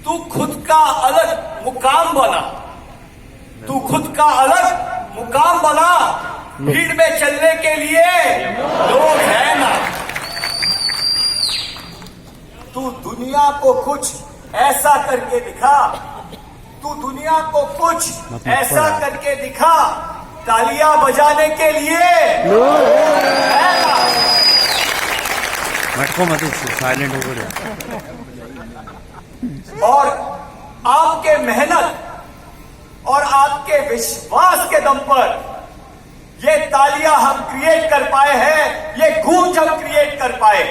तू खुद का अलग मुकाम बना, तू खुद का अलग मुकाम बना, भीड़ में चलने के लिए लोग हैं ना। तू दुनिया को कुछ ऐसा करके दिखा, तू दुनिया को कुछ ऐसा करके दिखा, तालियां बजाने के लिए है ना। मटको मत साइलेंट हो गया। और आपके मेहनत और आपके विश्वास के दम पर ये तालियां हम क्रिएट कर पाए हैं, ये गूंज हम क्रिएट कर पाए।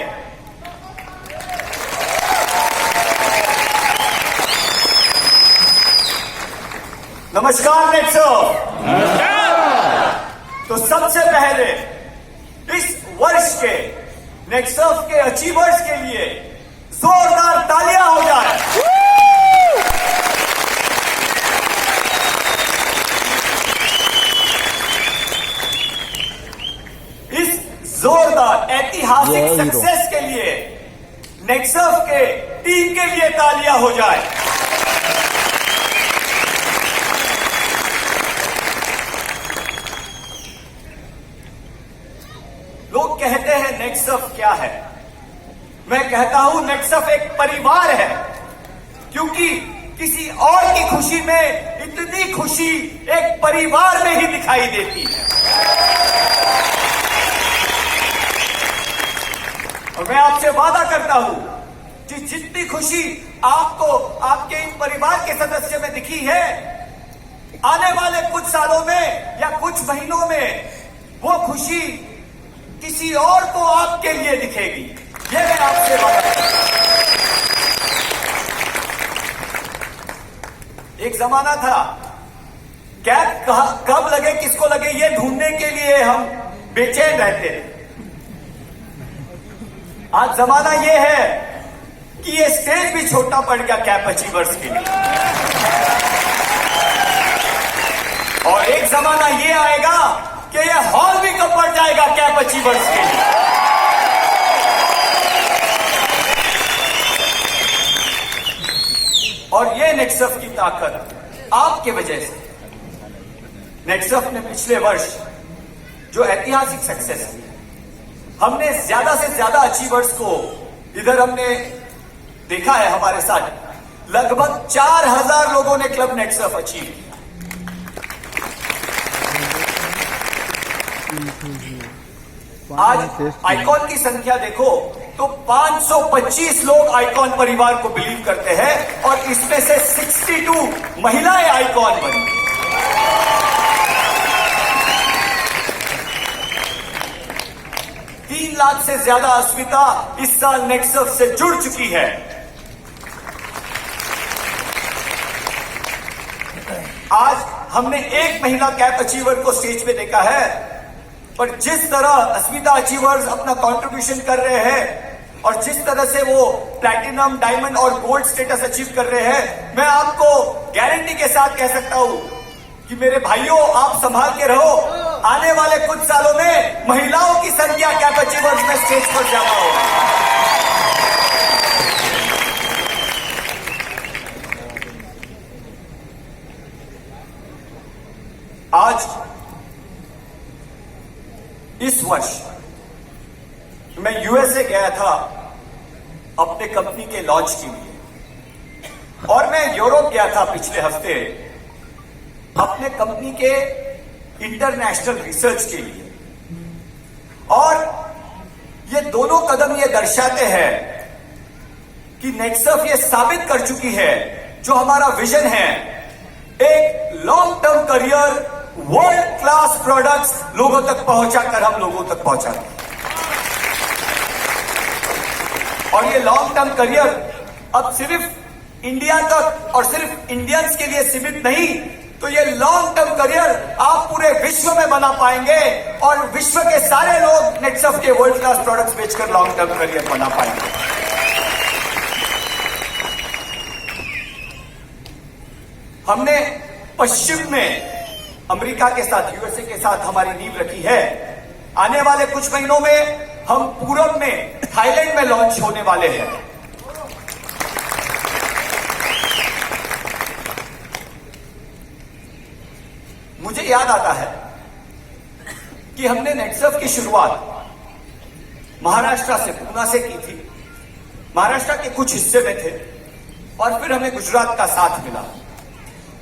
नमस्कार नेक्सफ। तो सबसे पहले इस वर्ष के नेक्सफ के अचीवर्स के लिए जोरदार तालियां हो जाए। इस जोरदार ऐतिहासिक सक्सेस के लिए नेक्सफ के टीम के लिए तालियां हो जाए। लोग कहते हैं नेक्सफ क्या है? मैं कहता हूं नेक्सफ एक परिवार है, क्योंकि किसी और की खुशी में इतनी खुशी एक परिवार में ही दिखाई देती है। और मैं आपसे वादा करता हूं कि जितनी खुशी आपको आपके इन परिवार के सदस्य में दिखी है, आने वाले कुछ सालों में या कुछ महीनों में वो खुशी किसी और को आपके लिए दिखेगी। ये मैं आपसे वादा करता हूं। एक जमाना था कैप कब लगे, किसको लगे, ये ढूंढने के लिए हम बेचैन रहते थे। आज जमाना ये है कि ये स्टेज भी छोटा पड़ गया कैप अचीवर्स के लिए। और एक जमाना ये आएगा कि ये हॉल भी कम पड़ जाएगा कैप अचीवर्स के लिए। और ये नेक्सफ की ताकत आपके वजह से। नेक्सफ ने पिछले वर्ष जो ऐतिहासिक सक्सेस की, हमने ज्यादा से ज्यादा अचीवर्स को इधर हमने देखा है हमारे साथ। लगभग 4000 लोगों ने क्लब नेक्सफ अचीव किया। आज आइकॉन की संख्या देखो तो 525 लोग आइकॉन परिवार को बिलीव करते हैं, और इसमें से 62 महिलाएं आइकॉन बनी। तीन लाख से ज्यादा अस्मिता इस साल नेक्सफ से जुड़ चुकी है। आज हमने एक महिला कैप अचीवर को स्टेज पे देखा है, पर जिस तरह अस्मिता अचीवर्स अपना कंट्रीब्यूशन कर रहे हैं और जिस तरह से वो प्लैटिनम, डायमंड और गोल्ड स्टेटस अचीव कर रहे हैं, मैं आपको गारंटी के साथ कह सकता हूं कि मेरे भाइयों, आप संभाल के रहो। आने वाले कुछ सालों में महिलाओं की संख्या कैप अचीवर्स में स्टेज पर ज्यादा होगी। आज इस वर्ष मैं यूएसए गया था अपने कंपनी के लॉन्च के लिए, और मैं यूरोप गया था पिछले हफ्ते अपने कंपनी के इंटरनेशनल रिसर्च के लिए। और ये दोनों कदम ये दर्शाते हैं कि नेक्सफ ये साबित कर चुकी है जो हमारा विजन है, एक long term career, world class products लोगों तक पहुंचाकर हम लोगों तक पहुंचा दें। और ये लॉन्ग टर्म करियर अब सिर्फ इंडिया तक और सिर्फ इंडियंस के लिए सीमित नहीं, तो ये लॉन्ग टर्म करियर आप पूरे विश्व में बना पाएंगे, और विश्व के सारे लोग नेक्सफ के वर्ल्ड क्लास प्रोडक्ट्स बेचकर लॉन्ग टर्म करियर बना पाएंगे। हमने पश्चिम में अमेरिका के साथ, यूएसए के साथ हमारी नींव रखी है। आने वाले कुछ महीनों में हम पूरब में थाईलैंड में लॉन्च होने वाले हैं। याद आता है कि हमने नेटसर्फ की शुरुआत महाराष्ट्र से, पूना से की थी। महाराष्ट्र के कुछ हिस्से में थे और फिर हमें गुजरात का साथ मिला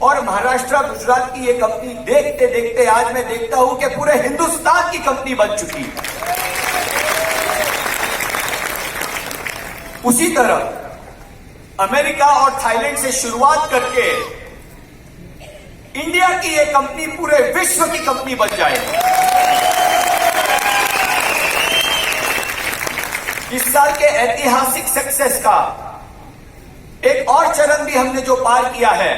और महाराष्ट्र गुजरात की ये कंपनी देखते देखते आज मैं देखता हूं कि पूरे हिंदुस्तान की कंपनी बन चुकी है। उसी तरह अमेरिका और थाईलैंड से शुरुआत करके इंडिया की ये कंपनी पूरे विश्व की कंपनी बन जाएगी। इस साल के ऐतिहासिक सक्सेस का एक और चरण भी हमने जो पार किया है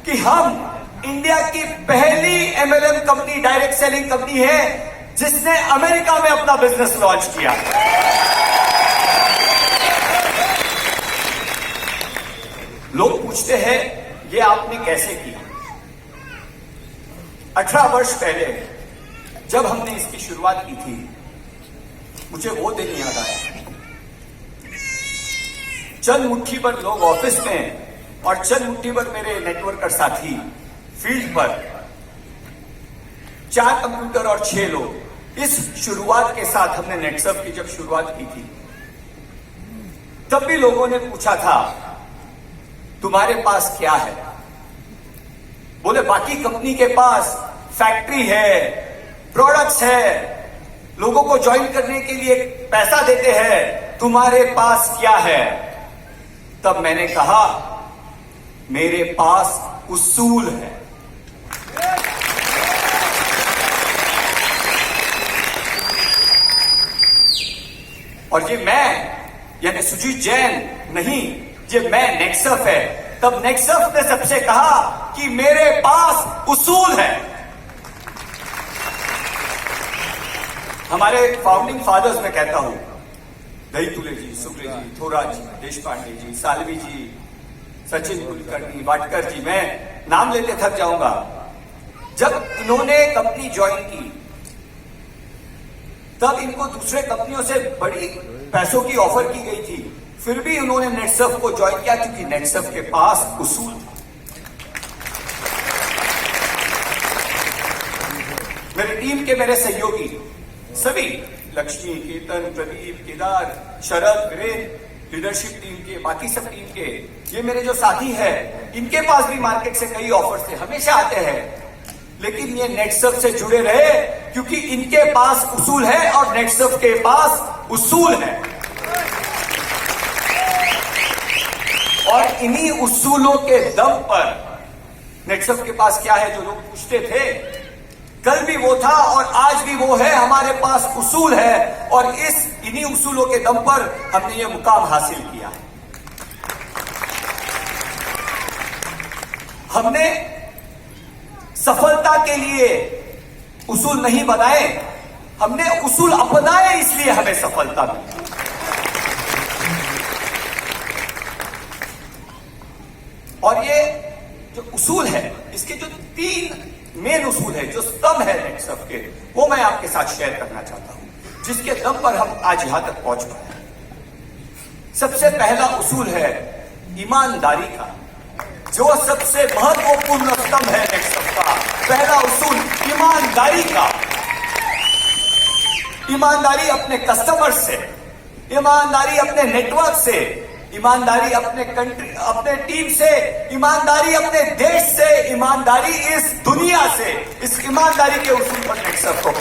कि हम इंडिया की पहली MLM company, direct selling company है जिसने अमेरिका में अपना बिजनेस लॉन्च किया। लोग पूछते हैं ये आपने कैसे किया। 18 वर्ष पहले जब हमने इसकी शुरुआत की थी, मुझे वो दिन याद आया। चंद मुट्ठी भर लोग ऑफिस में और चंद मुट्ठी भर मेरे नेटवर्कर साथी फील्ड पर, 4 कंप्यूटर और 6 लोग। इस शुरुआत के साथ हमने नेटसर्फ की जब शुरुआत की थी तब भी लोगों ने पूछा था तुम्हारे पास क्या है। बोले बाकी कंपनी के पास फैक्ट्री है, प्रोडक्ट्स है, लोगों को ज्वाइन करने के लिए पैसा देते हैं, तुम्हारे पास क्या है। तब मैंने कहा मेरे पास उसूल है। और ये मैं यानी सुजीत जैन नहीं, ये मैं नेटसर्फ है। तब नेटसर्फ ने सबसे कहा कि मेरे पास उसूल है। हमारे फाउंडिंग फादर्स में कहता हूं, दही तुले जी, शुक्ल जी, थोरा जी, देश पांडे जी, सालवी जी, सचिन कुलकर्णी, वाटकर जी, मैं नाम लेते थक जाऊंगा। जब इन्होंने कंपनी ज्वाइन की तब इनको दूसरे कंपनियों से बड़ी पैसों की ऑफर की गई थी, फिर भी उन्होंने नेटसर्फ को ज्वाइन किया क्योंकि नेटसर्फ के पास उसूल था। मेरी टीम के मेरे सहयोगी सभी, लक्ष्मी, केतन, प्रदीप, केदार, शरद, वीरेन, लीडरशिप टीम के, बाकी सब टीम के, ये मेरे जो साथी हैं, इनके पास भी मार्केट से कई ऑफर्स थे, हमेशा आते हैं, लेकिन ये नेटसर्फ से जुड़े रहे क्योंकि इनके पास उसूल है और नेटसर्फ के पास उसूल है। और इन्हीं उसूलों के दम पर नेटसर्फ के पास क्या है जो लोग पूछते थे, कल भी वो था और आज भी वो है, हमारे पास उसूल है और इन्हीं उसूलों के दम पर हमने ये मुकाम हासिल किया है। हमने सफलता के लिए उसूल नहीं बनाए, हमने उसूल अपनाए, इसलिए हमें सफलता मिली। और ये जो उसूल है, इसके जो 3 मेन उसूल है, जो स्तंभ है नेटसर्फ के, वो मैं आपके साथ शेयर करना चाहता हूं, जिसके दम पर हम आज यहां तक पहुंच पाए। सबसे पहला उसूल है ईमानदारी का, जो सबसे महत्वपूर्ण स्तंभ है नेटसर्फ का। पहला उसूल ईमानदारी का। ईमानदारी अपने कस्टमर से, ईमानदारी अपने नेटवर्क से, ईमानदारी अपने कंट्री, अपने टीम से, ईमानदारी अपने देश से, ईमानदारी इस दुनिया से। इस ईमानदारी के उसूल पर नेटसर्फ को